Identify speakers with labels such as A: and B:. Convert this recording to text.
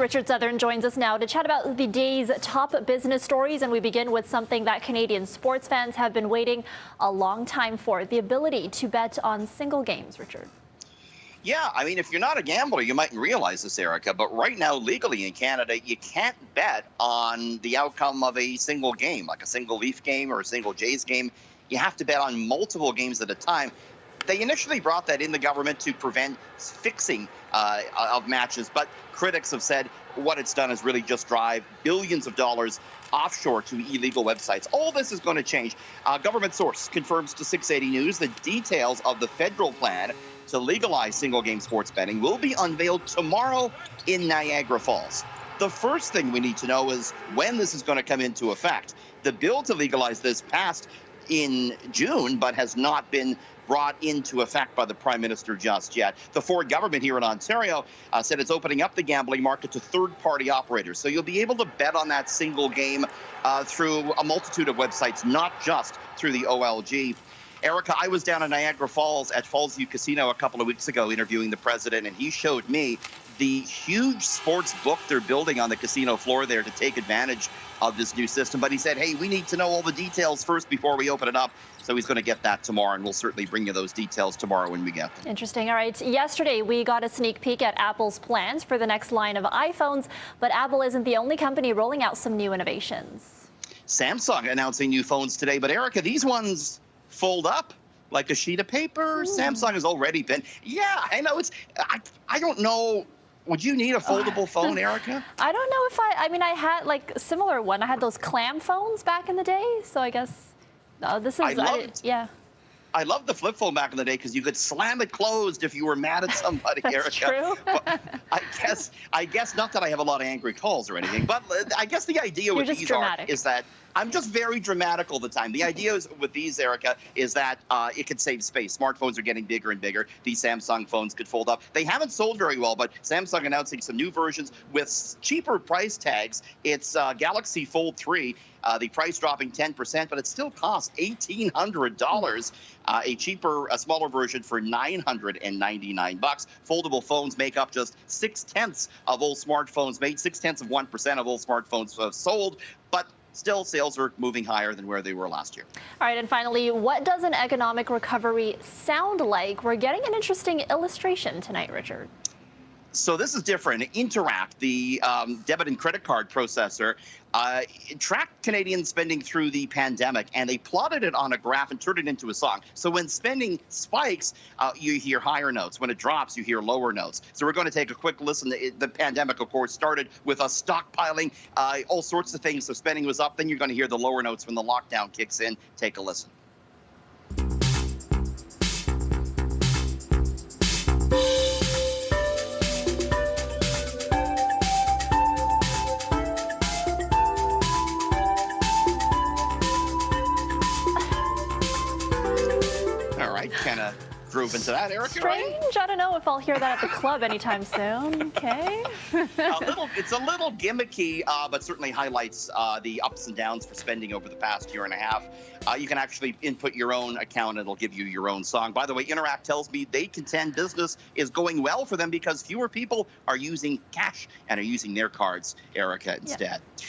A: Richard Southern joins us now to chat about the day's top business stories, and we begin with something that Canadian sports fans have been waiting a long time for, the ability to bet on single games, Richard.
B: Yeah, I mean, if you're not a gambler, you mightn't realize this, Erica, but right now, legally in Canada, you can't bet on the outcome of a single game, like a single Leaf game or a single Jays game. You have to bet on multiple games at a time. They initially brought that in the government to prevent fixing of matches, but critics have said what it's done is really just drive billions of dollars offshore to illegal websites. All this is going to change. Government source confirms to 680 News the details of the federal plan to legalize single-game sports betting will be unveiled tomorrow in Niagara Falls. The first thing we need to know is when this is going to come into effect. The bill to legalize this passed in June, but has not been brought into effect by the Prime Minister just yet. The Ford government here in Ontario said it's opening up the gambling market to third-party operators. So you'll be able to bet on that single game through a multitude of websites, not just through the OLG. Erica, I was down in Niagara Falls at Fallsview Casino a couple of weeks ago interviewing the president, and he showed me the huge sports book they're building on the casino floor there to take advantage of this new system. But he said, hey, we need to know all the details first before we open it up. So he's going to get that tomorrow, and we'll certainly bring you those details tomorrow when we get them.
A: Interesting. All right. Yesterday, we got a sneak peek at Apple's plans for the next line of iPhones, but Apple isn't the only company rolling out some new innovations.
B: Samsung announcing new phones today, but Erica, these ones fold up like a sheet of paper. Ooh. Samsung has already been. Yeah, I know. I don't know. Would you need a foldable phone, Erica?
A: I don't know if I mean, I had like a similar one. I had those clam phones back in the day. So I guess this is, yeah.
B: I loved the flip phone back in the day because you could slam it closed if you were mad at somebody,
A: That's
B: Erica.
A: True.
B: I guess not that I have a lot of angry calls or anything, but I guess the idea with these is that I'm just very dramatic all the time. The idea is with these, Erica, is that it could save space. Smartphones are getting bigger and bigger. These Samsung phones could fold up. They haven't sold very well, but Samsung announcing some new versions with cheaper price tags. It's Galaxy Fold 3. The price dropping 10%, but it still costs $1,800. A smaller version for $999. Foldable phones make up just 0.6% of all smartphones made. 0.6% of all smartphones sold, but still, sales are moving higher than where they were last year.
A: All right, and finally, what does an economic recovery sound like? We're getting an interesting illustration tonight, Richard.
B: So this is different. Interact, the debit and credit card processor, tracked Canadian spending through the pandemic, and they plotted it on a graph and turned it into a song. So when spending spikes, you hear higher notes. When it drops, you hear lower notes. So we're going to take a quick listen. The pandemic, of course, started with us stockpiling all sorts of things. So spending was up. Then you're going to hear the lower notes when the lockdown kicks in. Take a listen. Kind of groove into that, Erica.
A: Strange.
B: Right?
A: I don't know if I'll hear that at the club anytime soon. Okay.
B: It's a little gimmicky, but certainly highlights the ups and downs for spending over the past year and a half. You can actually input your own account, and it'll give you your own song. By the way, Interact tells me they contend business is going well for them because fewer people are using cash and are using their cards, Erica, instead. Yeah.